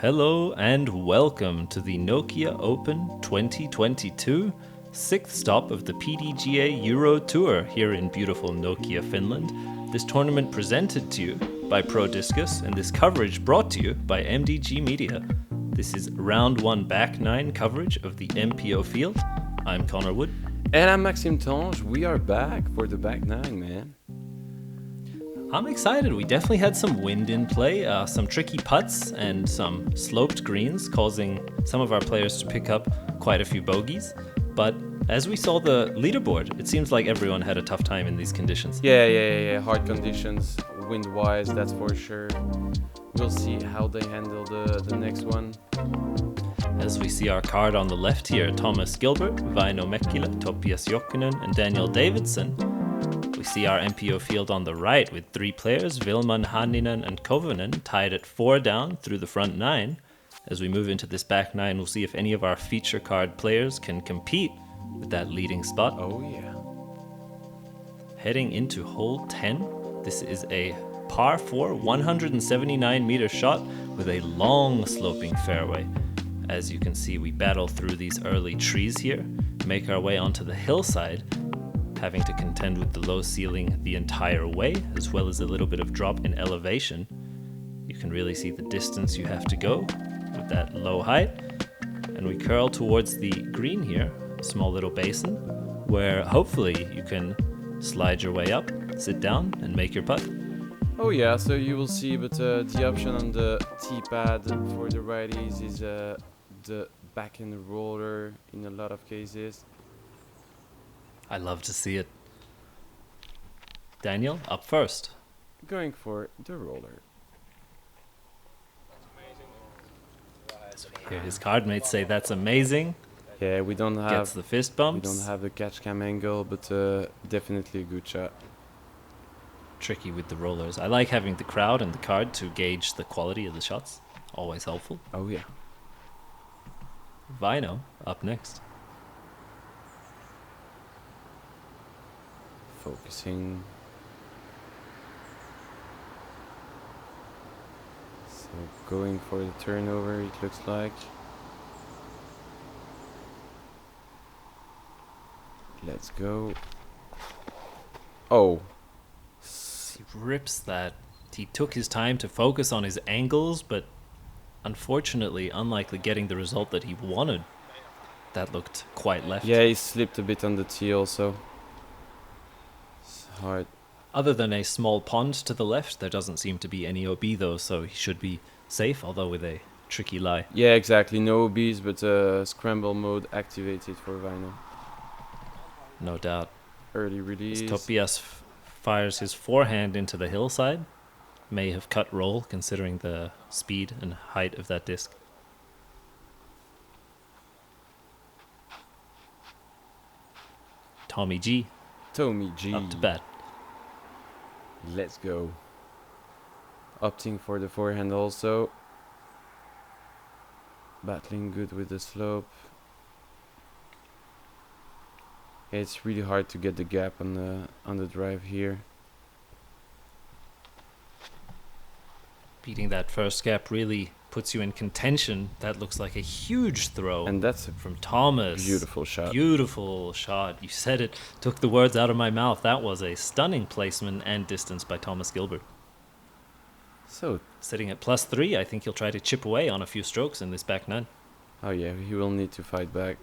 Hello and welcome to the Nokia Open 2022, sixth stop of the PDGA Euro Tour here in beautiful Nokia, Finland. This tournament presented to you by Prodiscus and this coverage brought to you by MDG Media. This is round one back nine coverage of the MPO field. I'm Connor Wood. And I'm Maxime. We are back for the back nine, man. I'm excited. We definitely had some wind in play, some tricky putts and some sloped greens, causing some of our players to pick up quite a few bogeys. But as we saw the leaderboard, it seems like everyone had a tough time in these conditions. Yeah. Hard conditions, wind-wise, that's for sure. We'll see how they handle the next one. As we see our card on the left here, Thomas Gilbert, Vainö Mäkelä, Topias Jokinen, and Daniel Davidsson. We see our MPO field on the right with three players, Vilman, Hanninen, and Kovinen, tied at 4 down through the front 9. As we move into this back 9, we'll see if any of our feature card players can compete with that leading spot. Oh yeah. Heading into hole 10, this is a par 4 179 meter shot with a long sloping fairway. As you can see, we battle through these early trees here, make our way onto the hillside, having to contend with the low ceiling the entire way, as well as a little bit of drop in elevation. You can really see the distance you have to go with that low height. And we curl towards the green here, a small little basin, where hopefully you can slide your way up, sit down, and make your putt. Oh yeah, so you will see, but the option on the tee pad for the righties is the back-end roller in a lot of cases. I love to see it. Daniel, up first. Going for the roller. Here his card mates say that's amazing. Yeah, we don't have Gets the fist bumps. We don't have the catch cam angle, but definitely a good shot. Tricky with the rollers. I like having the crowd and the card to gauge the quality of the shots. Always helpful. Oh yeah. Vainö up next. Focusing. So going for the turnover, it looks like. Let's go. Oh. He rips that. He took his time to focus on his angles, but unfortunately, unlikely getting the result that he wanted. That looked quite left. Yeah, he slipped a bit on the tee also. It's hard. Other than a small pond to the left, there doesn't seem to be any OB though, so he should be safe, although with a tricky lie. Yeah, exactly. No OBs, but scramble mode activated for Vainö. No doubt. Early release. As Topias fires his forehand into the hillside. May have cut roll considering the speed and height of that disc. Tommy G up to bat. Let's go. Opting for the forehand also. Battling good with the slope. Yeah, it's really hard to get the gap on the drive here. Beating that first gap really puts you in contention. That looks like a huge throw. And that's a from Thomas. beautiful shot. Beautiful shot. You said it. Took the words out of my mouth. That was a stunning placement and distance by Thomas Gilbert. So, Sitting at +3, I think he'll try to chip away on a few strokes in this back nine. oh yeah, he will need to fight back.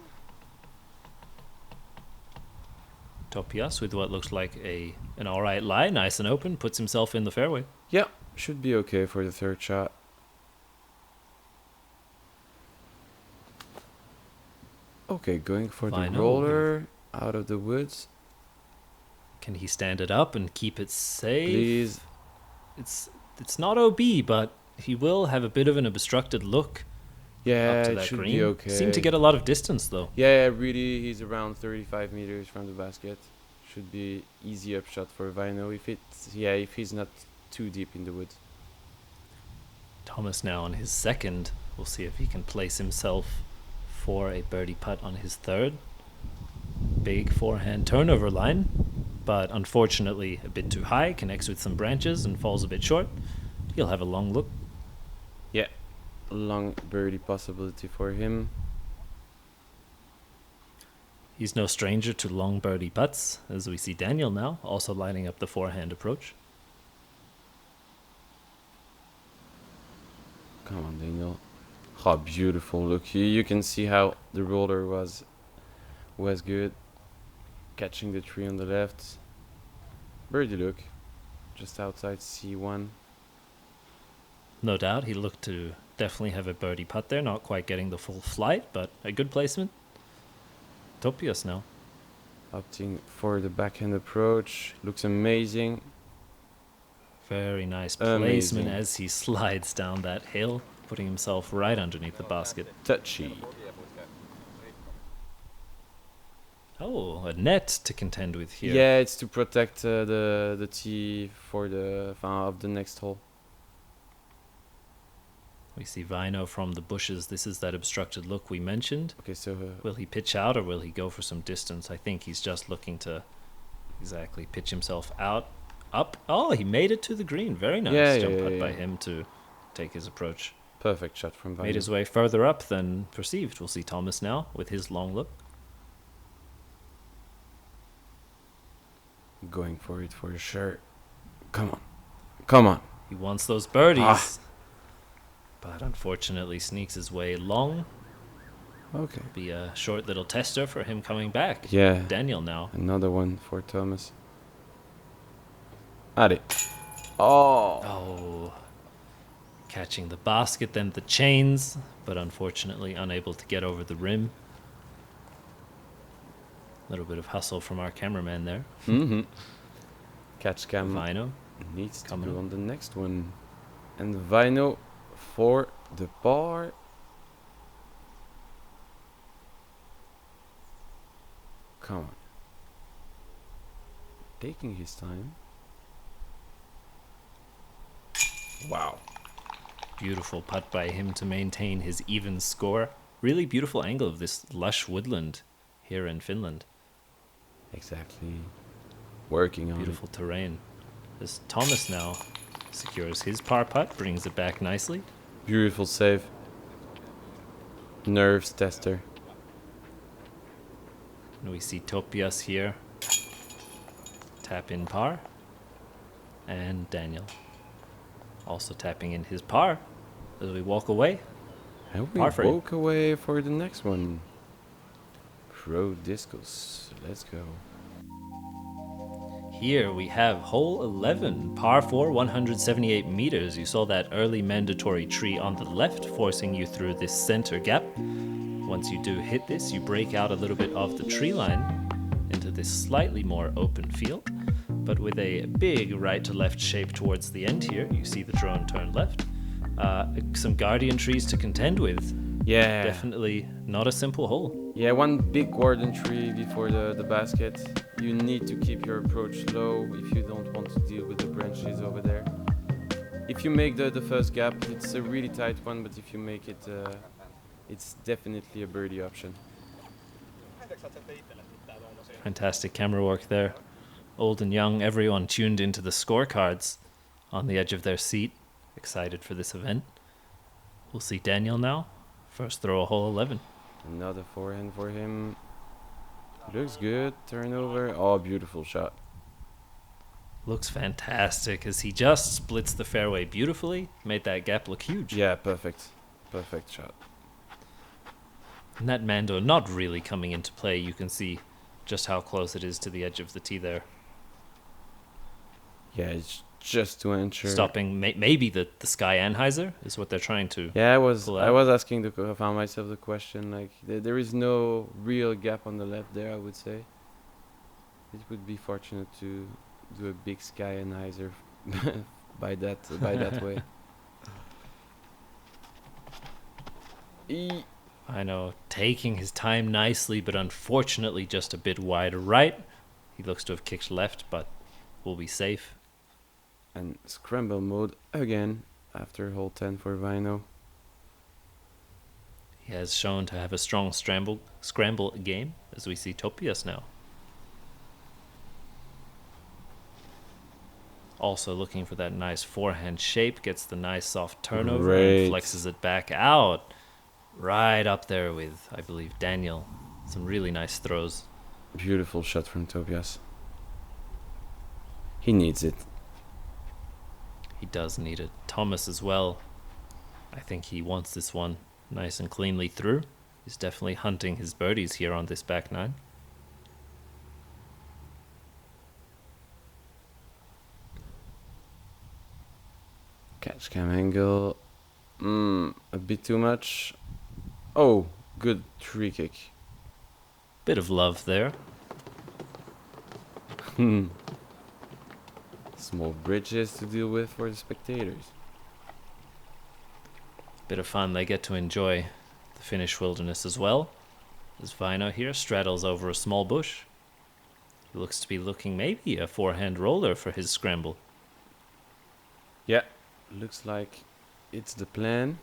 Topias with what looks like an alright lie, nice and open, puts himself in the fairway. Yeah, should be okay for the third shot. Okay, going for Vainö. the roller out of the woods. Can he stand it up and keep it safe? Please. It's not OB, but he will have a bit of an obstructed look Yeah, up to it that should green. be okay. Seemed to get a lot of distance though. Yeah, really, he's around 35 meters from the basket. Should be easy upshot for Vainö if he's not too deep in the woods. Thomas now on his second. We'll see if he can place himself for a birdie putt on his third. Big forehand turnover line, but unfortunately a bit too high, connects with some branches and falls a bit short. He'll have a long look. Yeah, long birdie possibility for him. He's no stranger to long birdie putts, as we see Daniel now, also lining up the forehand approach. Come on, Daniel. How beautiful. Look, you can see how the roller was good. Catching the tree on the left. Birdie look. Just outside C1. No doubt, he looked to definitely have a birdie putt there, not quite getting the full flight, but a good placement. Topias now. Opting for the backhand approach. Looks amazing. Very nice Amazing. placement as he slides down that hill, putting himself right underneath the basket. Touchy. Oh, a net to contend with here. Yeah, it's to protect the tee for the of the next hole. We see Vainö from the bushes. This is that obstructed look we mentioned. Okay, so Will he pitch out or will he go for some distance? I think he's just looking to exactly pitch himself out. Up. Oh, he made it to the green. Very nice jump putt by him to take his approach. perfect shot from Vainö. Made his way further up than perceived. We'll see Thomas now with his long look. Going for it for sure. Come on. Come on. He wants those birdies. Ah. But unfortunately sneaks his way long. Okay. Be a short little tester for him coming back. Yeah. Daniel now. Another one for Thomas. Allez. Oh. Oh. Catching the basket, then the chains, but unfortunately unable to get over the rim. A little bit of hustle from our cameraman there. Mm-hmm. Catch cam Vainö. needs to coming go up. on the next one. And Vainö for the par. Come on. Taking his time. Wow. Beautiful putt by him to maintain his even score. Really beautiful angle of this lush woodland here in Finland. Exactly. Working on Beautiful terrain. As Thomas now secures his par putt, brings it back nicely. it. Beautiful save. Nerves tester. And we see Topias here. Tap in par. And Daniel also tapping in his par as we walk away. And we Par frame. walk away for the next one. Prodiscus. Let's go. Here we have hole 11, par 4, 178 meters. You saw that early mandatory tree on the left forcing you through this center gap. Once you do hit this, you break out a little bit off the tree line into this slightly more open field, but with a big right to left shape towards the end here. You see the drone turn left. Some guardian trees to contend with. Yeah. Definitely not a simple hole. Yeah, one big garden tree before the basket. You need to keep your approach low if you don't want to deal with the branches over there. If you make the first gap, it's a really tight one, but if you make it, it's definitely a birdie option. Fantastic camera work there. Old and young, everyone tuned into the scorecards on the edge of their seat, excited for this event. We'll see Daniel now. First throw of hole 11. Another forehand for him. Looks good. Turnover. Oh, beautiful shot. Looks fantastic as he just splits the fairway beautifully. Made that gap look huge. Yeah, perfect. Perfect shot. And that Mando not really coming into play. You can see just how close it is to the edge of the tee there. Yeah, it's just to ensure. Stopping maybe the Sky Anheuser is what they're trying to. Yeah, I was pull out. asking I found myself the question, like there is no real gap on the left there, I would say. It would be fortunate to do a big Sky Anheuser by that way. I know, taking his time nicely, but unfortunately just a bit wide right. He looks to have kicked left, but will be safe. And scramble mode again after hole 10 for Vainö. He has shown to have a strong scramble game, as we see Topias now. Also looking for that nice forehand shape, gets the nice soft turnover Great. and flexes it back out. Right up there with, I believe, Daniel. Some really nice throws. Beautiful shot from Topias. He needs it. He does need it. Thomas as well. I think he wants this one nice and cleanly through. He's definitely hunting his birdies here on this back nine. Catch cam angle. A bit too much. Oh, good tree kick. Bit of love there. Small bridges to deal with for the spectators. Bit of fun they get to enjoy the Finnish wilderness as well. As Vainö here straddles over a small bush. He looks to be looking maybe a forehand roller for his scramble. Yeah, looks like it's the plan.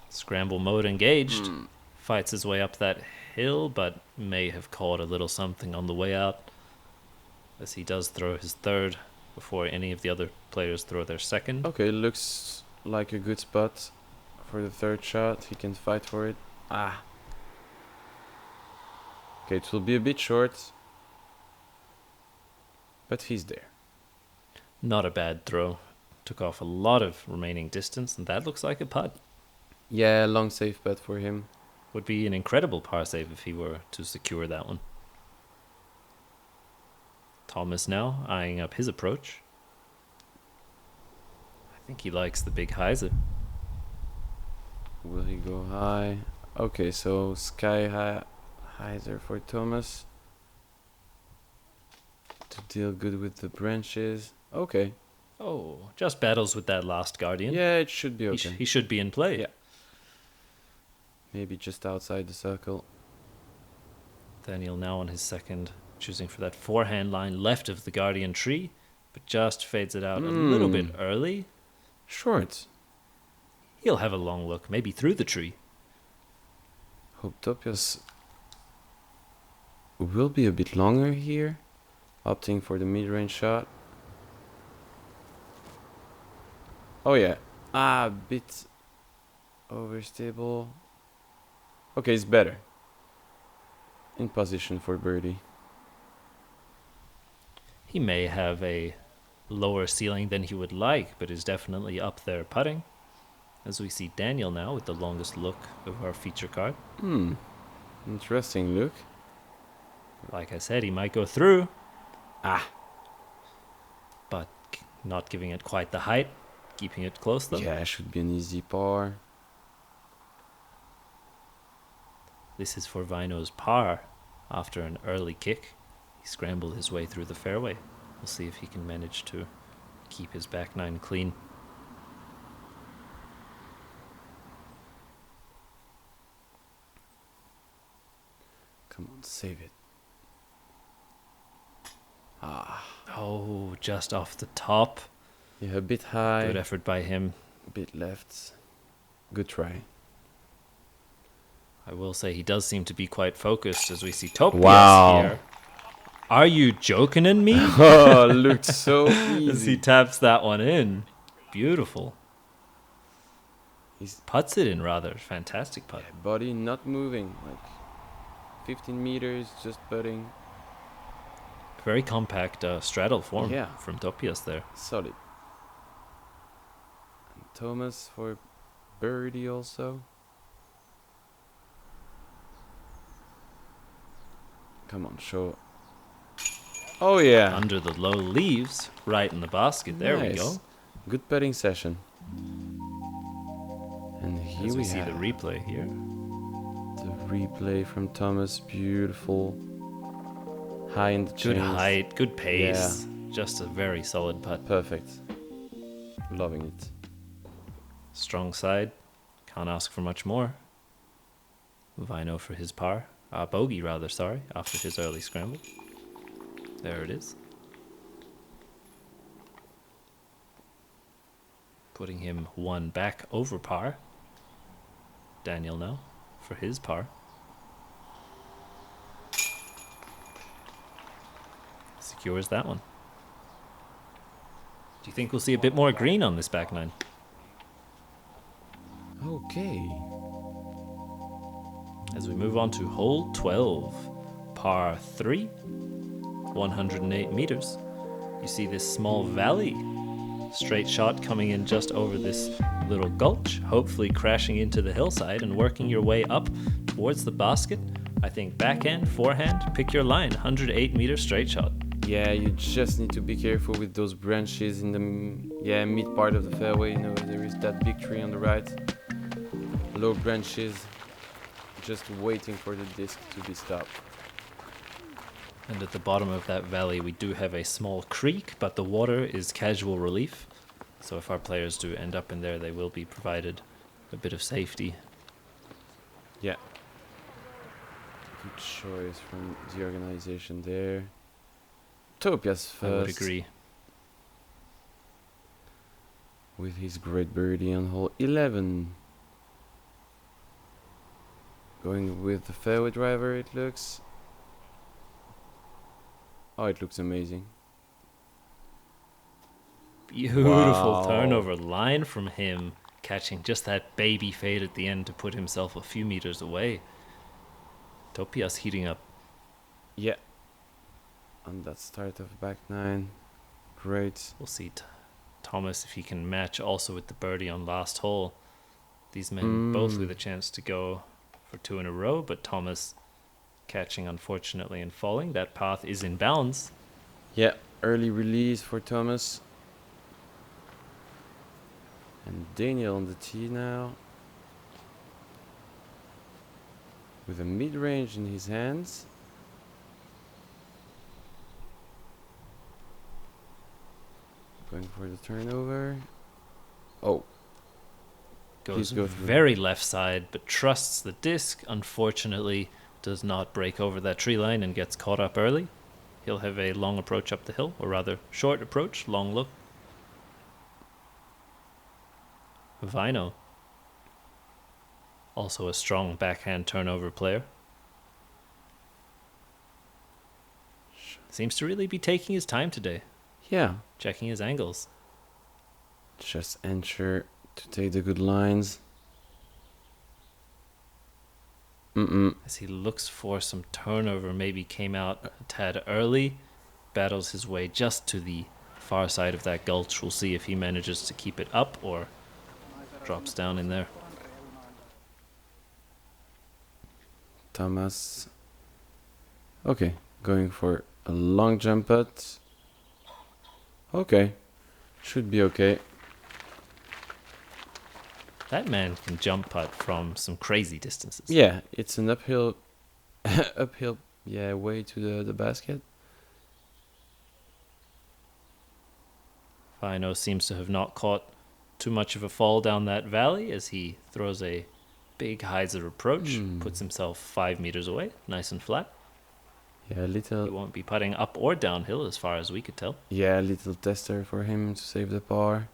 Scramble mode engaged. Fights his way up that hill, but may have caught a little something on the way out, as he does throw his third before any of the other players throw their second. Okay, looks like a good spot for the third shot. He can fight for it. Ah. Okay, it will be a bit short, but he's there. Not a bad throw. Took off a lot of remaining distance, and that looks like a putt. Yeah, long safe putt for him. Would be an incredible par save if he were to secure that one. Thomas now eyeing up his approach. I think he likes the big hyzer. Will he go high? Okay, so sky high hyzer for Thomas. To deal good with the branches. Okay. Oh, just battles with that last guardian. Yeah, it should be okay. He should be in play. Yeah. Maybe just outside the circle. Daniel now on his second, choosing for that forehand line left of the guardian tree, but just fades it out a little bit early. Short. He'll have a long look, maybe through the tree. Hope Topias will be a bit longer here. Opting for the mid-range shot. Oh yeah. A bit overstable. Okay, it's better. In position for birdie. He may have a lower ceiling than he would like, but is definitely up there putting. As we see Daniel now with the longest look of our feature card. Interesting look. Like I said, he might go through. Ah. But not giving it quite the height. Keeping it close though. Yeah, should be an easy par. This is for Vainö's par. After an early kick, he scrambled his way through the fairway. We'll see if he can manage to keep his back nine clean. Come on, save it. Oh, just off the top. Yeah, a bit high. Good effort by him. A bit left. Good try. I will say he does seem to be quite focused as we see Topias here. Are you joking in me? Oh, looked so easy. As he taps that one in. Beautiful. He's Puts it in rather. Fantastic putt. body not moving. Like 15 meters, just putting. Very compact straddle form Yeah. from Topias there. Solid. And Thomas for birdie also. Come on, show. Oh yeah. Under the low leaves, right in the basket. There we Nice. go. Good putting session. And here As we we see have the replay here. the replay from Thomas. Beautiful. High in the Good chains. height, good pace. Just a very solid putt. Perfect. Loving it. Strong side. Can't ask for much more. Vainö for his par. Bogey rather, sorry, after his early scramble. There it is. Putting him one back over par. Daniel now for his par. secures that one. Do you think we'll see a bit more green on this back nine? Okay. As we move on to hole 12, par 3, 108 meters. You see this small valley. Straight shot coming in just over this little gulch, hopefully crashing into the hillside and working your way up towards the basket. I think backhand, forehand, pick your line, 108 meter straight shot. Yeah, you just need to be careful with those branches in the mid part of the fairway. You know, there is that big tree on the right. Low branches, just waiting for the disc to be stopped. And at the bottom of that valley, we do have a small creek, but the water is casual relief. So if our players do end up in there, they will be provided a bit of safety. Yeah. Good choice from the organization there. Topias first. I would agree. With his great birdie on hole 11. Going with the fairway driver, it looks. Oh, it looks amazing. Beautiful turnover line from him, catching just that baby fade at the end to put himself a few meters away. Topias heating up. Yeah. On that start of back nine. Great. We'll see Thomas if he can match also with the birdie on last hole. These men both with a chance to go for 2 in a row, but Thomas catching unfortunately and falling. That path is in bounds. Yeah, early release for Thomas. And Daniel on the tee now. With a mid-range in his hands. Going for the turnover. Oh. Goes very left side, but trusts the disc. Unfortunately, does not break over that tree line and gets caught up early. He'll have a long approach up the hill, or rather, short approach, long look. Vainö, also a strong backhand turnover player. Seems to really be taking his time today. Yeah. Checking his angles. Just ensure to take the good lines. As he looks for some turnover, maybe came out a tad early, battles his way just to the far side of that gulch. We'll see if he manages to keep it up or drops down in there. Thomas. Okay, going for a long jump putt. Okay, should be okay. That man can jump putt from some crazy distances. Yeah, it's an uphill, way to the basket. Vainö seems to have not caught too much of a fall down that valley as he throws a big hyzer approach, puts himself 5 meters away, nice and flat. Yeah, He won't be putting up or downhill as far as we could tell. Yeah, little tester for him to save the par.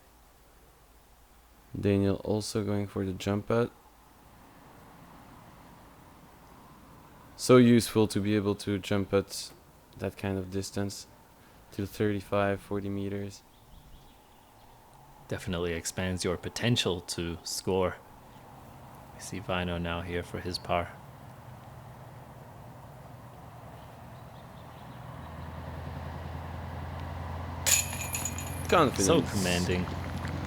Daniel also going for the jump putt. So useful to be able to jump at that kind of distance to 35, 40 meters. Definitely expands your potential to score. We see Vainö now here for his par. Confidence. So commanding.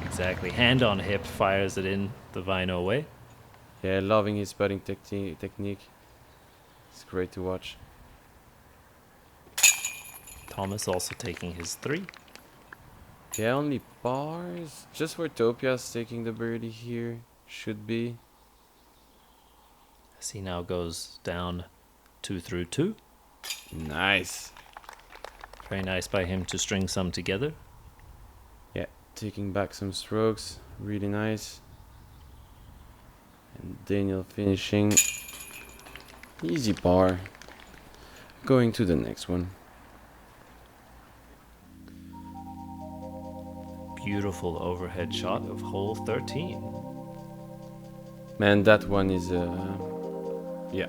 Exactly. Hand on hip, fires it in the Vainö way. Yeah, loving his putting technique. It's great to watch. Thomas also taking his 3. Yeah, only pars. Just for Topias taking the birdie here. Should be. As he now goes down 2 through 2. Nice. Very nice by him to string some together. Yeah, taking back some strokes. Really nice. And Daniel finishing. Easy par. Going to the next one. Beautiful overhead shot of hole 13. Man, that one is, yeah,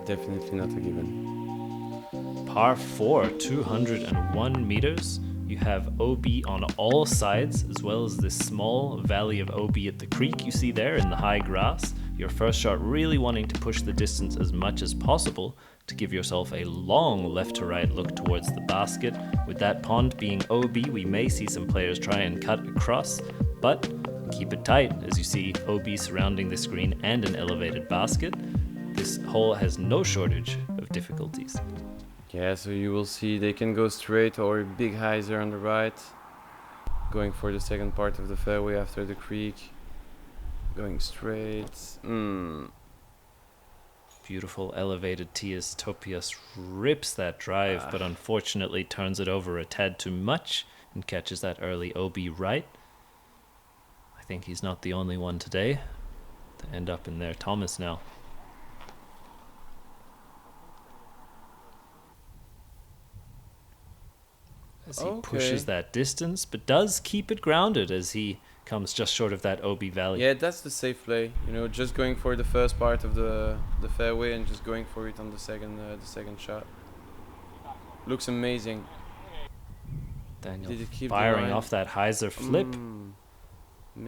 definitely not a given. par 4, 201 meters. You have OB on all sides, as well as this small valley of OB at the creek you see there in the high grass. Your first shot really wanting to push the distance as much as possible to give yourself a long left to right look towards the basket. With that pond being OB, we may see some players try and cut across, but keep it tight as you see OB surrounding this green and an elevated basket. This hole has no shortage of difficulties. Yeah, so you will see they can go straight or a big hyzer on the right. Going for the second part of the fairway after the creek. Going straight. Beautiful elevated tee as Topias rips that drive, but unfortunately turns it over a tad too much and catches that early OB right. I think he's not the only one today to end up in there. Thomas now. As he pushes that distance, but does keep it grounded as he comes just short of that OB valley. Yeah, that's the safe play. You know, just going for the first part of the fairway and just going for it on the second shot. Looks amazing. Daniel Did it keep firing off that hyzer flip.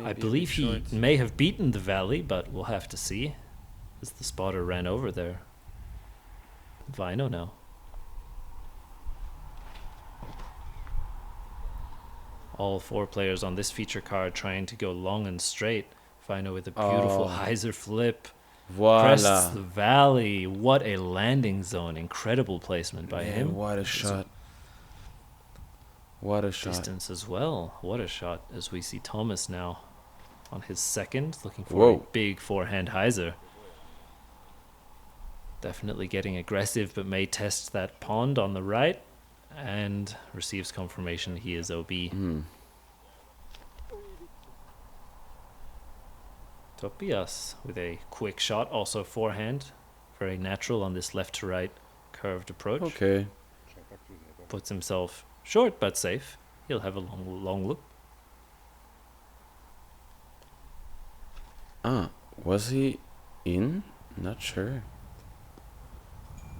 I believe he may have beaten the valley, but we'll have to see as the spotter ran over there. Vainö now. All four players on this feature card trying to go long and straight. Vainö with a beautiful hyzer flip. Crests the valley. What a landing zone. Incredible placement by him. What a shot. What a shot. Distance as well. What a shot as we see Thomas now on his second. Looking for a big forehand hyzer. Definitely getting aggressive, but may test that pond on the right. And receives confirmation he is OB. Topias with a quick shot, also forehand. Very natural on this left to right curved approach. Okay. Puts himself short but safe. He'll have a long look. Was he in? Not sure.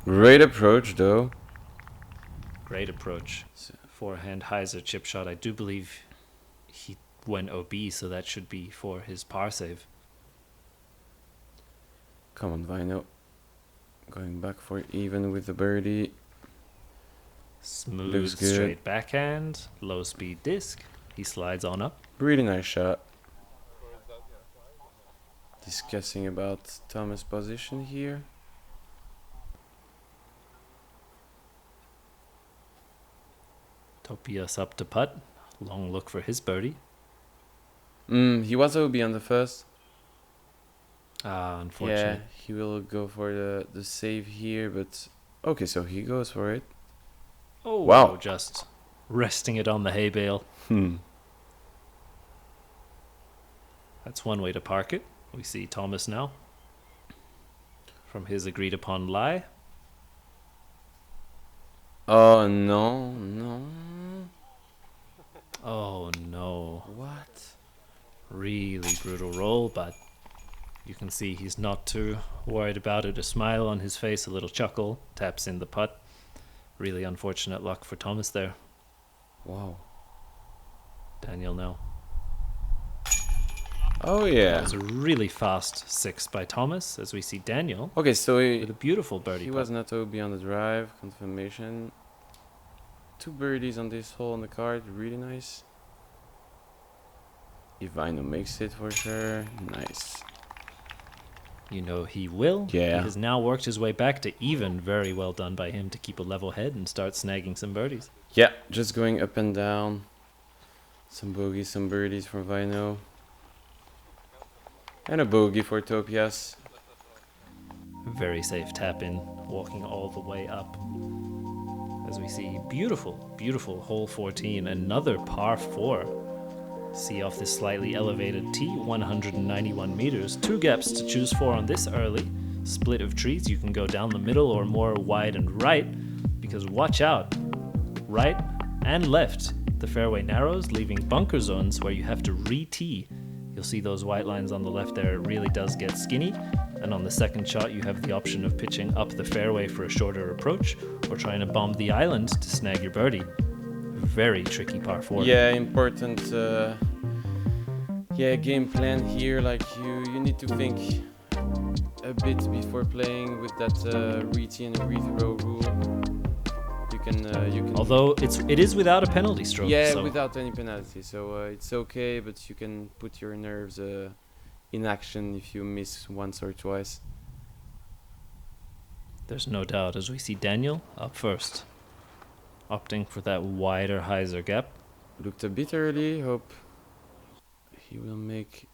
Great approach though. Great approach. Forehand hyzer chip shot. I do believe he went OB, so that should be for his par save. Come on, Vainö. Going back for even with the birdie. Smooth straight backhand. Low speed disc. He slides on up. Really nice shot. Discussing about Thomas' position here. Topias up to putt. Long look for his birdie. He was OB on the first. Unfortunate. Yeah, he will go for the save here, but okay, so he goes for it. Oh, wow. Just resting it on the hay bale. That's one way to park it. We see Thomas now from his agreed upon lie. Oh, no. Oh, no. What? Really brutal roll, but you can see he's not too worried about it. A smile on his face, a little chuckle, taps in the putt. Really unfortunate luck for Thomas there. Wow. Daniel now. Oh, yeah. That was a really fast six by Thomas, as we see Daniel Okay, so with a beautiful birdie he putt. was not OB on the drive. Confirmation. 2 birdies on this hole on the card. Really nice. If Vainö makes it for sure. Nice. You know he will. Yeah. He has now worked his way back to even. Very well done by him to keep a level head and start snagging some birdies. Yeah, just going up and down. Some bogeys, some birdies for Vainö. And a bogey for Topias. Very safe tap in, walking all the way up. As we see beautiful hole 14, another par 4. See off this slightly elevated tee, 191 meters. 2 gaps to choose for on this early split of trees. You can go down the middle or more wide and right, because watch out, right and left. The fairway narrows, leaving bunker zones where you have to re-tee. You'll see those white lines on the left there. It really does get skinny. and on the second shot you have the option of pitching up the fairway for a shorter approach or trying to bomb the island to snag your birdie. Very tricky par 4. Yeah, important game plan here. Like you need to think a bit before playing with that retee and rethrow rule. You can. Although it is without a penalty stroke. Yeah, so without any penalty, so it's okay. But you can put your nerves in action if you miss once or twice. there's no doubt as we see Daniel up first, opting for that wider hyzer gap. Looked a bit early. Hope he will make.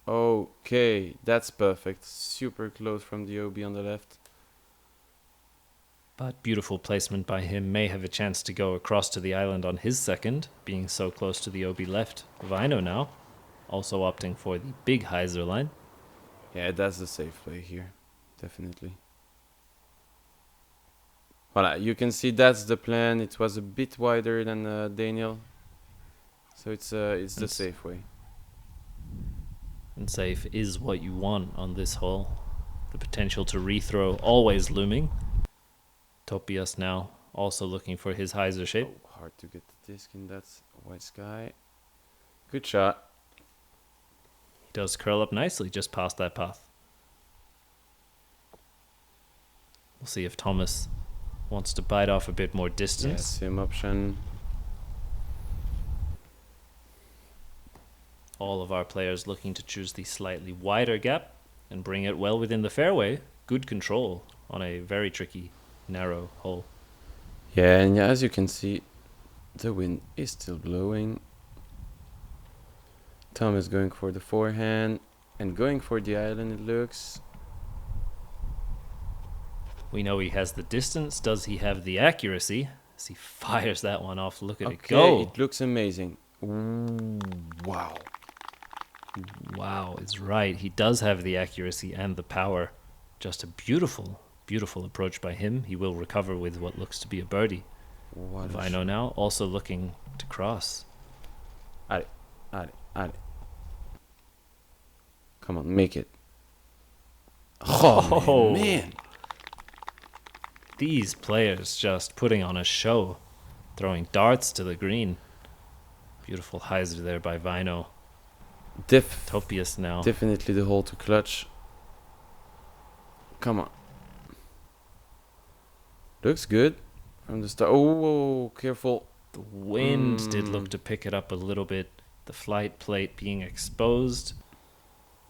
Okay, that's perfect. Super close from the OB on the left. But beautiful placement by him, may have a chance to go across to the island on his second, being so close to the OB left. Vainö now, also opting for the big hyzer line. Yeah, that's the safe play here, definitely. Voilà, you can see that's the plan. It was a bit wider than Daniel, so it's the safe way. And safe is what you want on this hole. The potential to rethrow always looming. Topias now also looking for his hyzer shape. Oh, hard to get the disc in that white sky. Good shot. He does curl up nicely just past that path. We'll see if Thomas wants to bite off a bit more Yeah, distance. same option. All of our players looking to choose the slightly wider gap and bring it well within the fairway. Good control on a very tricky, narrow hole. Yeah, and as you can see, the wind is still blowing. Tom is going for the forehand and going for the island, it looks. We know he has the distance. Does he have the accuracy? As he fires that one off, look at it Okay, go. it looks amazing. Ooh, wow. Wow, it's right. He does have the accuracy and the power. Just a beautiful, beautiful approach by him. He will recover with what looks to be a birdie. What a Vainö now also looking to cross. Allez. Come on, make it. Oh, man. These players just putting on a show, throwing darts to the green. Beautiful hyzer there by Vainö. Topias now. Definitely the hole to clutch. Come on. Looks good from the start. Oh, careful. The wind did look to pick it up a little bit. The flight plate being exposed.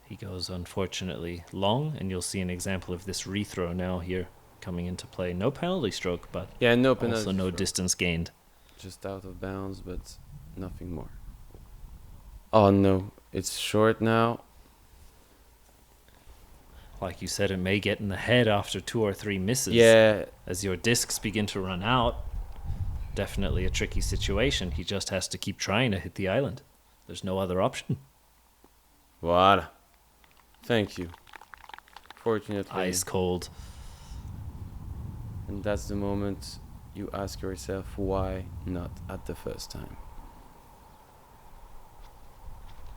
He goes unfortunately long, and you'll see an example of this rethrow now here coming into play. No penalty stroke, but Yeah, no penalty. also no stroke. distance gained. Just out of bounds, but nothing more. Oh no, it's short now. Like you said, it may get in the head after 2 or 3 misses. Yeah, As your discs begin to run out, definitely a tricky situation. He just has to keep trying to hit the island. There's no other option. voila. Thank you. Fortunately. Ice cold. And that's the moment you ask yourself, why not at the first time?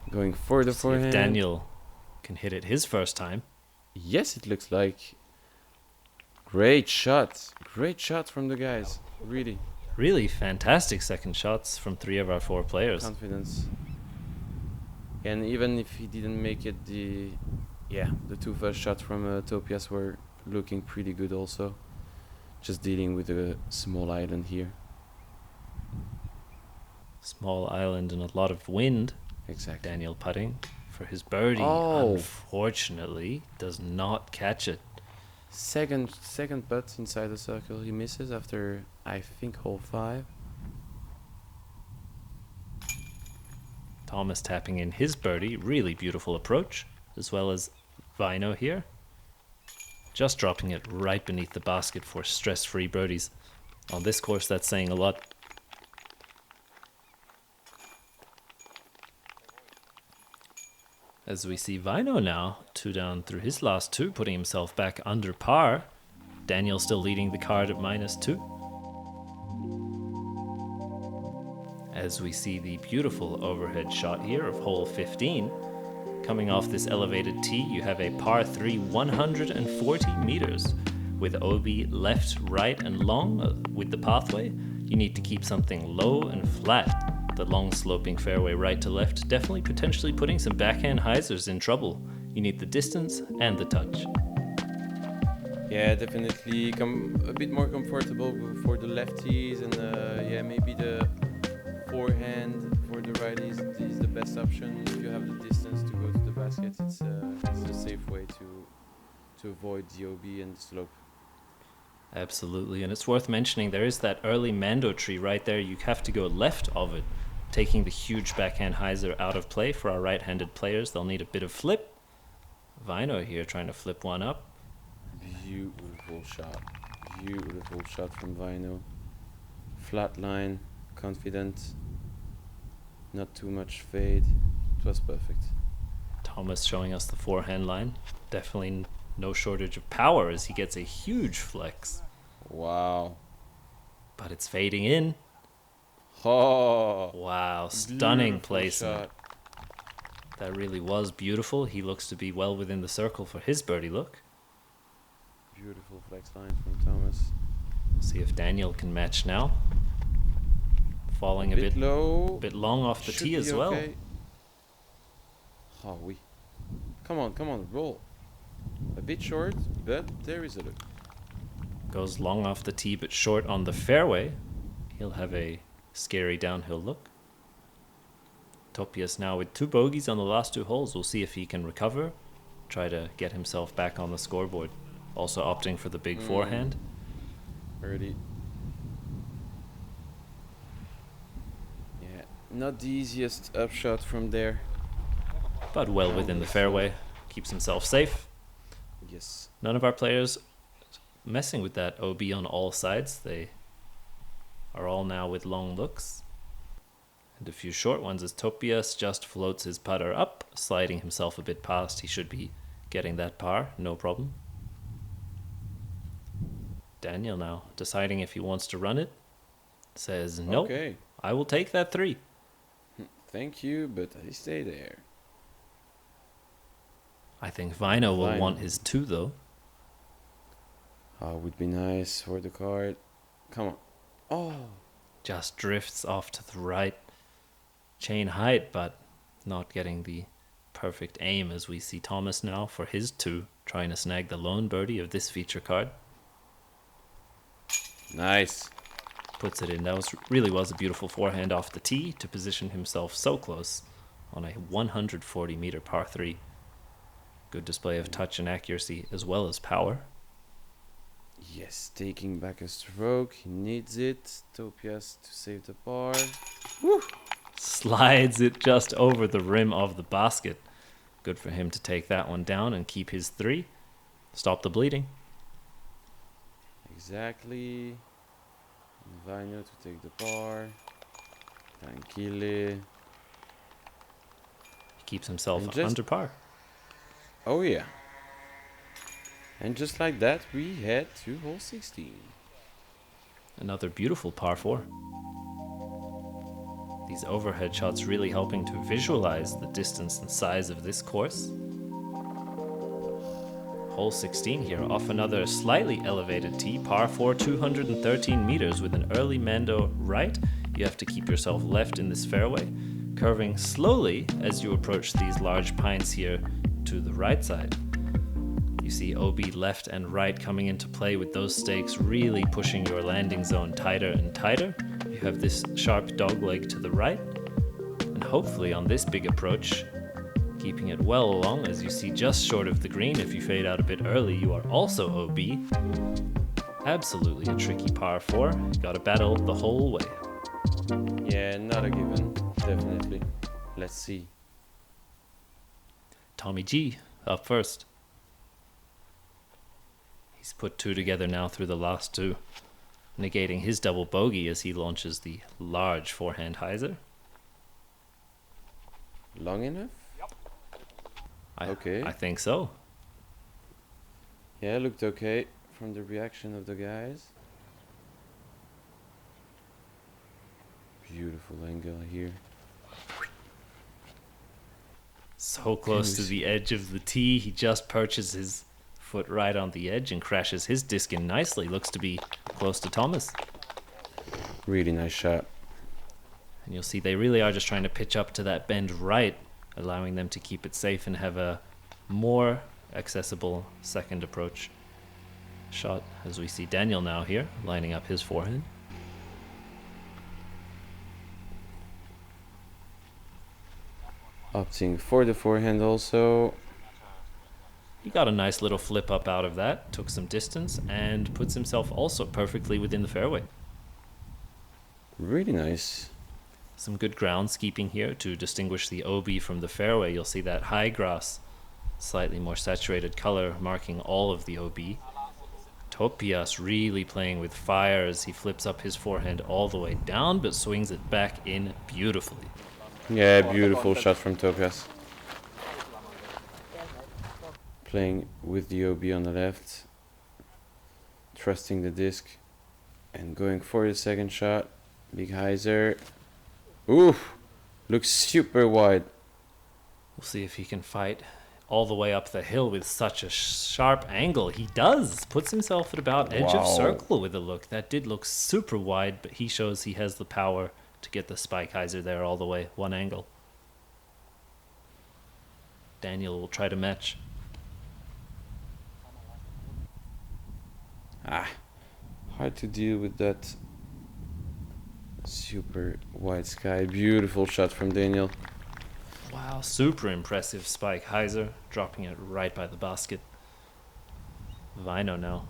Going for the See if forehand. Daniel can hit it his first time. Yes, it looks like. Great shot. Great shot from the guys. Really. Really fantastic second shots from 3 of our 4 players. Confidence. And even if he didn't make it, the 2 first shots from Topias were looking pretty good also. Just dealing with a small island here. Small island and a lot of wind. Exactly. Daniel putting for his birdie. Oh. Unfortunately, does not catch it. Second putt inside the circle. He misses after, I think, hole 5. Thomas tapping in his birdie. Really beautiful approach. As well as Vainö here. Just dropping it right beneath the basket for stress-free birdies. On this course, that's saying a lot. As we see Vainö now, 2 down through his last 2, putting himself back under par. Daniel still leading the card at -2. As we see the beautiful overhead shot here of hole 15. Coming off this elevated tee, you have a par 3 140 meters with OB left, right, and long with the pathway. You need to keep something low and flat. The long sloping fairway right to left, definitely potentially putting some backhand hyzers in trouble. You need the distance and the touch. Yeah, definitely a bit more comfortable for the lefties, and yeah, maybe the forehand for the righties is the best option. If you have the distance to go to the basket, it's a safe way to avoid the OB and the slope. Absolutely, and it's worth mentioning there is that early Mando tree right there. You have to go left of it, taking the huge backhand hyzer out of play for our right-handed players. They'll need a bit of flip. Vainö here trying to flip one up. Beautiful shot from Vainö. Flat line, confident, not too much fade. It was perfect. Thomas showing us the forehand line. Definitely no shortage of power as he gets a huge flex. Wow. But it's fading in. Oh, wow, stunning beautiful placement. shot. That really was beautiful. He looks to be well within the circle for his birdie look. Beautiful flex line from Thomas. See if Daniel can match now. Falling a bit low, bit long off the Should tee be as well. okay. Oh, come on, roll. A bit short, but there is a look. Goes long off the tee but short on the fairway. He'll have a scary downhill look. Topias now with 2 bogeys on the last 2 holes. We'll see if he can recover. Try to get himself back on the scoreboard. Also opting for the big forehand. Birdie. Yeah, not the easiest upshot from there. But well within the fairway. Keeps himself safe. Yes. None of our players messing with that OB on all sides. They are all now with long looks. And a few short ones as Topias just floats his putter up, sliding himself a bit past. He should be getting that par, no problem. Daniel now deciding if he wants to run it. Says, no, Okay. I will take that 3. Thank you, but I stay there. I think Vainö will Vainö. want his 2 though. Oh, would be nice for the card. Come on. Oh. Just drifts off to the right. Chain height, but not getting the perfect aim as we see Thomas now for his 2, trying to snag the lone birdie of this feature card. Nice. Puts it in. That really was a beautiful forehand off the tee to position himself so close on a 140 meter par 3. Good display of touch and accuracy as well as power. Yes, taking back a stroke. He needs it. Topias to save the par. Slides it just over the rim of the basket. Good for him to take that one down and keep his 3. Stop the bleeding. Exactly. Vainö to take the par. Tanghe. He keeps himself And just- under par. Oh yeah. And just like that, we head to hole 16. Another beautiful par 4. These overhead shots really helping to visualize the distance and size of this course. Hole 16 here, off another slightly elevated tee, par 4, 213 meters with an early Mando right. You have to keep yourself left in this fairway, curving slowly as you approach these large pines here to the right side. You see OB left and right coming into play with those stakes really pushing your landing zone tighter and tighter. You have this sharp dog leg to the right, and hopefully on this big approach, keeping it well along as you see just short of the green. If you fade out a bit early, you are also OB. Absolutely a tricky par 4. Got to battle the whole way. Yeah, not a given. Definitely. Let's see. Tommy G up first. He's put 2 together now through the last 2, negating his double bogey as he launches the large forehand hyzer. Long enough? Okay. I think so. Yeah, looked okay from the reaction of the guys. Beautiful angle here. So close to the edge of the tee. He just perches his foot right on the edge and crashes his disc in nicely. Looks to be close to Thomas. Really nice shot. And you'll see they really are just trying to pitch up to that bend right, allowing them to keep it safe and have a more accessible second approach shot, as we see Daniel now here lining up his forehand. Opting for the forehand also. He got a nice little flip up out of that, took some distance, and puts himself also perfectly within the fairway. Really nice. Some good groundskeeping here to distinguish the OB from the fairway. You'll see that high grass, slightly more saturated color marking all of the OB. Topias really playing with fire as he flips up his forehand all the way down, but swings it back in beautifully. Yeah, beautiful shot from Topias. Playing with the OB on the left, trusting the disc, and going for the second shot. Big hyzer. Oof! Looks super wide. We'll see if he can fight all the way up the hill with such a sharp angle. He does! Puts himself at about edge of circle with a look. That did look super wide, but he shows he has the power to get the spike hyzer there all the way, one angle. Daniel will try to match. Hard to deal with that super wide sky. Beautiful shot from Daniel. Wow, super impressive spike hyzer, dropping it right by the basket. Vainö now.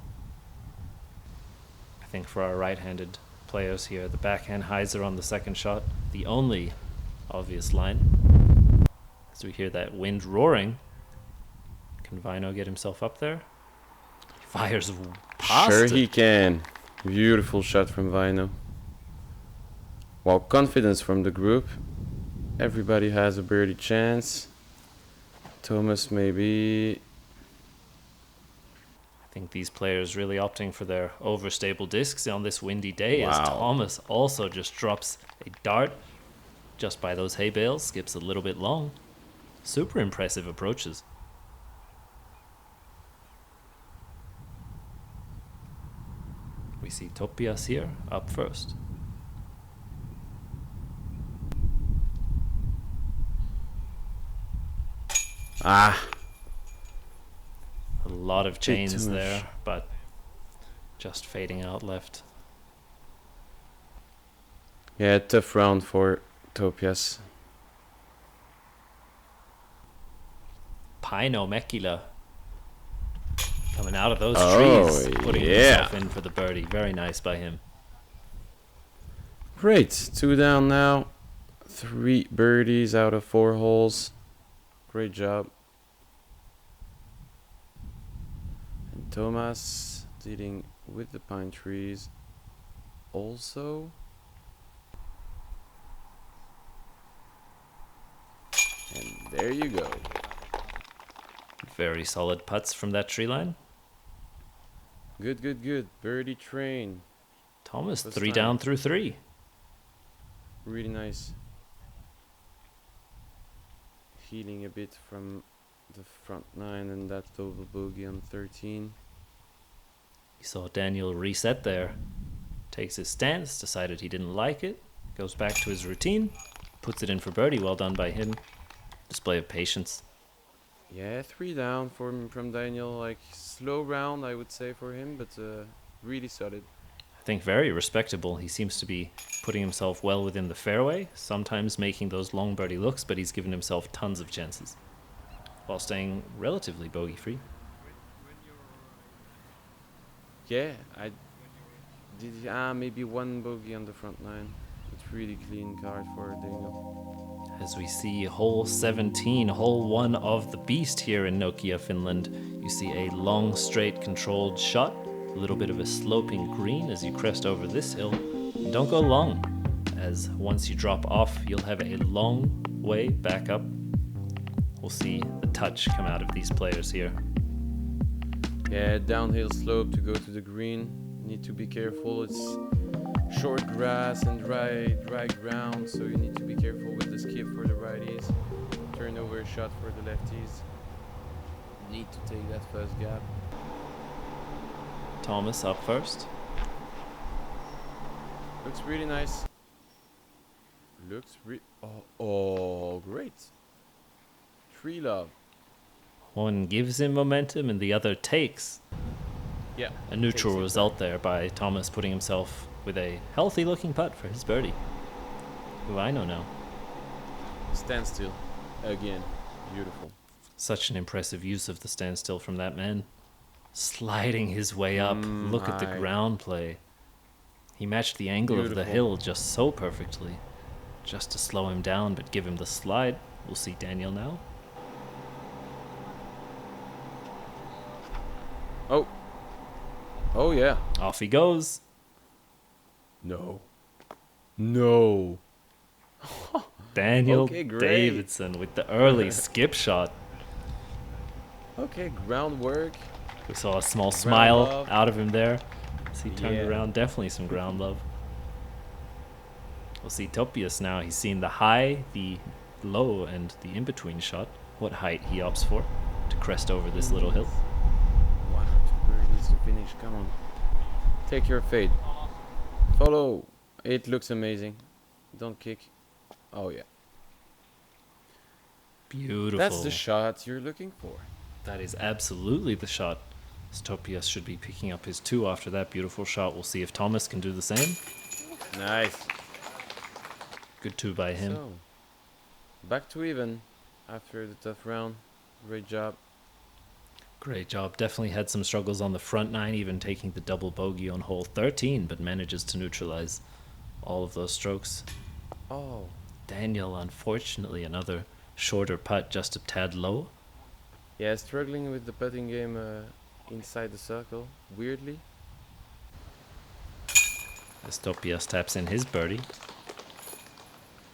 I think for our right-handed players here, the backhand hyzer on the second shot, the only obvious line. As we hear that wind roaring, can Vainö get himself up there? He fires past Sure it. he can. Beautiful shot from Vainö. Well, confidence from the group. Everybody has a birdie chance. Thomas maybe. I think these players really opting for their overstable discs on this windy day, as Wow. Thomas also just drops a dart just by those hay bales, skips a little bit long. Super impressive approaches. We see Topias here up first. A lot of chains there, but just fading out left. Yeah, tough round for Topias. Mäkelä coming out of those Oh, trees, putting yeah. himself in for the birdie. Very nice by him. Great, 2 down now. 3 birdies out of 4 holes. Great job. And Thomas dealing with the pine trees also. And there you go. Very solid putts from that tree line. Good, good, good. Birdie train. Thomas, First 3 time. down through 3. Really nice. Healing a bit from the front 9 and that double bogey on 13. You saw Daniel reset there. Takes his stance, decided he didn't like it. Goes back to his routine. Puts it in for birdie. Well done by him. Display of patience. Yeah, 3 down from Daniel. Like, slow round, I would say, for him, but really solid. I think very respectable. He seems to be putting himself well within the fairway, sometimes making those long birdie looks, but he's given himself tons of chances while staying relatively bogey-free. Yeah, I did. Maybe 1 bogey on the front 9. It's really clean card for Daniel. As we see hole 17, hole 1 of the beast here in Nokia, Finland. You see a long, straight, controlled shot. A little bit of a sloping green as you crest over this hill. And don't go long, as once you drop off, you'll have a long way back up. We'll see the touch come out of these players here. Yeah, downhill slope to go to the green. Need to be careful. It's short grass and dry ground, so you need to be careful with the skip for the righties. turnover shot for the lefties. Need to take that first gap. Thomas up first. Looks really nice. Oh, great. 3 love. One gives him momentum and the other takes. Yeah. A neutral takes it result there by Thomas putting himself with a healthy looking putt for his birdie. Vainö now. Standstill. Again. Beautiful. Such an impressive use of the standstill from that man. Sliding his way up. Look at the ground play. He matched the angle of the Beautiful. hill just so perfectly. Just to slow him down but give him the slide. We'll see Daniel now. Oh. Oh, yeah. Off he goes. No. No. Daniel Okay, great. Davidsson with the early skip shot. Okay, groundwork. We saw a small smile love. out of him there. As he turned Yeah. around, definitely some ground love. We'll see Topias now. He's seen the high, the low, and the in-between shot. What height he opts for to crest over this little hill. 1 or 2 birdies to finish. Come on. Take your fade. Follow. It looks amazing. Don't kick. Oh, yeah. Beautiful. That's the shot you're looking for. That is absolutely the shot. Topias should be picking up his 2 after that beautiful shot. We'll see if Thomas can do the same. Nice. Good 2 by him. So, back to even after the tough round. Great job. Great job. Definitely had some struggles on the front 9, even taking the double bogey on hole 13, but manages to neutralize all of those strokes. Oh. Daniel, unfortunately, another shorter putt, just a tad low. Yeah, struggling with the putting game inside the circle. Weirdly. As Topias taps in his birdie.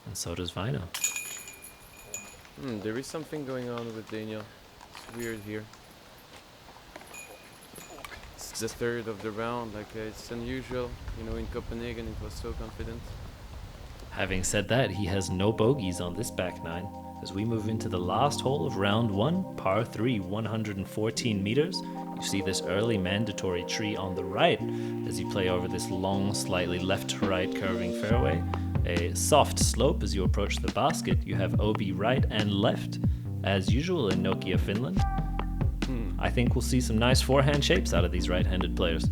And so does Vainö. There is something going on with Daniel. It's weird here. It's the 3rd of the round. Like it's unusual. You know, in Copenhagen it was so confident. Having said that, he has no bogeys on this back 9. As we move into the last hole of round 1, par 3, 114 meters. You see this early mandatory tree on the right as you play over this long, slightly left to right curving fairway. A soft slope as you approach the basket. You have OB right and left, as usual in Nokia, Finland. I think we'll see some nice forehand shapes out of these right-handed players.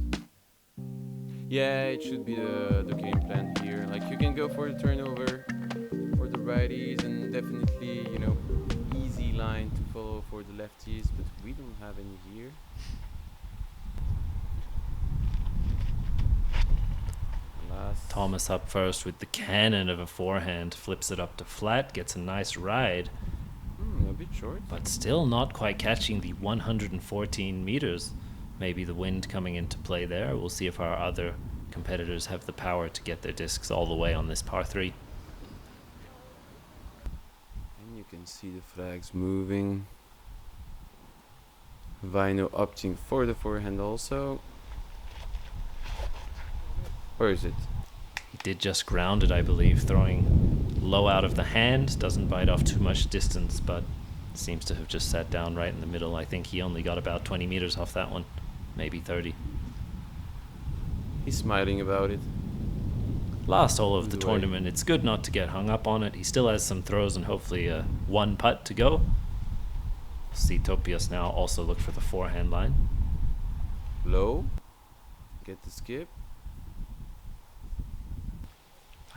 Yeah, it should be the game plan here. Like you can go for the turnover for the righties and definitely, you know, easy line to follow for the lefties, but we don't have any here. Thomas up first with the cannon of a forehand, flips it up to flat, gets a nice ride, A bit short. but still not quite catching the 114 meters. Maybe the wind coming into play there. We'll see if our other competitors have the power to get their discs all the way on this par 3. And you can see the flags moving. Vainö opting for the forehand also. Where is it? He did just ground it, I believe, throwing low out of the hand. Doesn't bite off too much distance, but seems to have just sat down right in the middle. I think he only got about 20 meters off that one, maybe 30. He's smiling about it. Last hole of the Either way. tournament. It's good not to get hung up on it. He still has some throws and hopefully one putt to go. See Topias now also look for the forehand line. Low. Get the skip.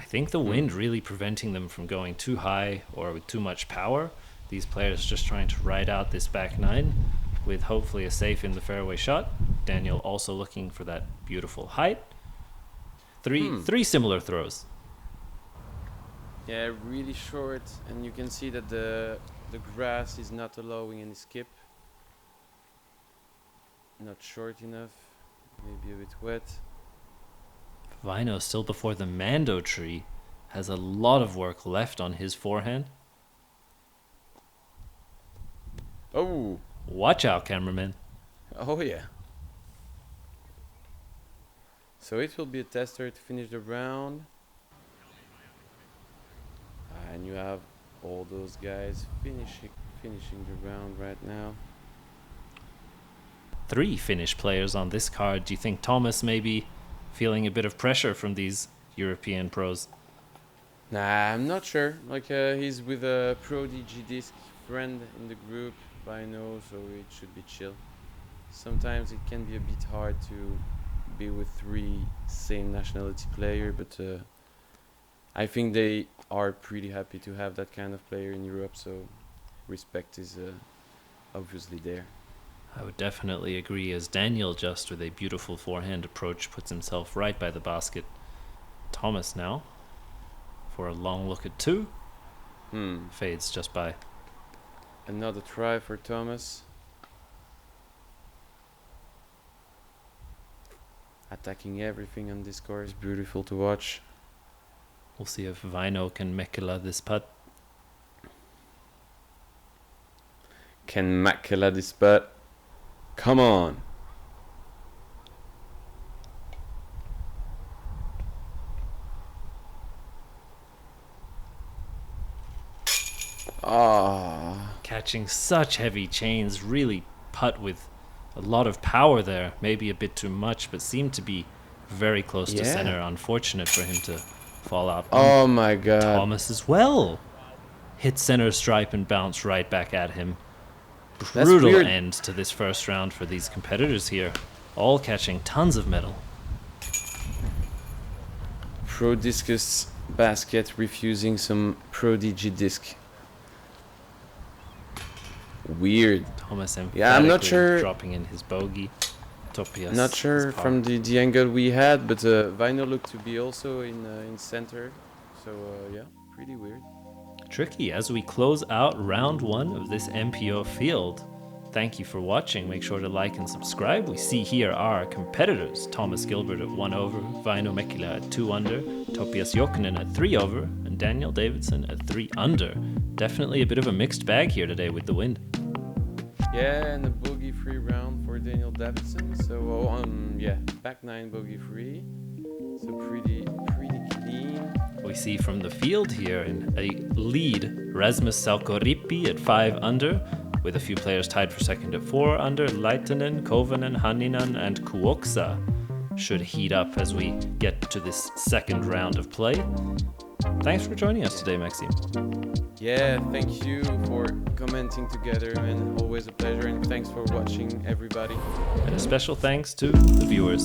I think the wind really preventing them from going too high or with too much power. These players just trying to ride out this back 9 with hopefully a safe in the fairway shot. Daniel also looking for that beautiful height. Three similar throws. Yeah, really short, and you can see that the grass is not allowing any skip. Not short enough, maybe a bit wet. Vainö still before the Mando tree has a lot of work left on his forehand. Oh! Watch out, cameraman. Oh yeah. So it will be a tester to finish the round. And you have all those guys finishing the round right now. 3 Finnish players on this card. Do you think Thomas may be feeling a bit of pressure from these European pros? Nah, I'm not sure. Like he's with a Prodiscus friend in the group, Vainö, so it should be chill. Sometimes it can be a bit hard to be with 3 same nationality player, but I think they are pretty happy to have that kind of player in Europe, so respect is obviously there. I would definitely agree, as Daniel, just with a beautiful forehand approach, puts himself right by the basket. Thomas now, for a long look at 2, fades just by. Another try for Thomas. Attacking everything on this course, beautiful to watch. We'll see if Vainö can Mäkelä this putt. Can Mäkelä this putt? Come on. Catching such heavy chains, really putt with a lot of power there. Maybe a bit too much, but seemed to be very close to center. Unfortunate for him to fall out. Oh my god. Thomas as well. Hit center stripe and bounce right back at him. Brutal end to this first round for these competitors here. All catching tons of metal. Prodiscus basket refusing some Prodigy disc. Weird. Thomas I'm not sure. Dropping in his bogey. Topias. Not sure from the angle we had, but Vainö looked to be also in center. So yeah, pretty weird. Tricky as we close out round 1 of this MPO field. Thank you for watching. Make sure to like and subscribe. We see here our competitors. Thomas Gilbert at 1 over, Vainö Mäkelä at 2 under, Topias Jokinen at 3 over, and Daniel Davidsson at 3 under. Definitely a bit of a mixed bag here today with the wind. Yeah, and a bogey-free round for Daniel Davidsson. So yeah, back 9 bogey-free. So pretty clean. We see from the field here in a lead, Rasmus Salkorippi at 5 under, with a few players tied for second at 4 under. Laitinen, Kovanen, Hanninen, and Kuoksa should heat up as we get to this second round of play. Thanks for joining us today, Maxime. Yeah, thank you for commenting together, and always a pleasure, and thanks for watching, everybody. And a special thanks to the viewers.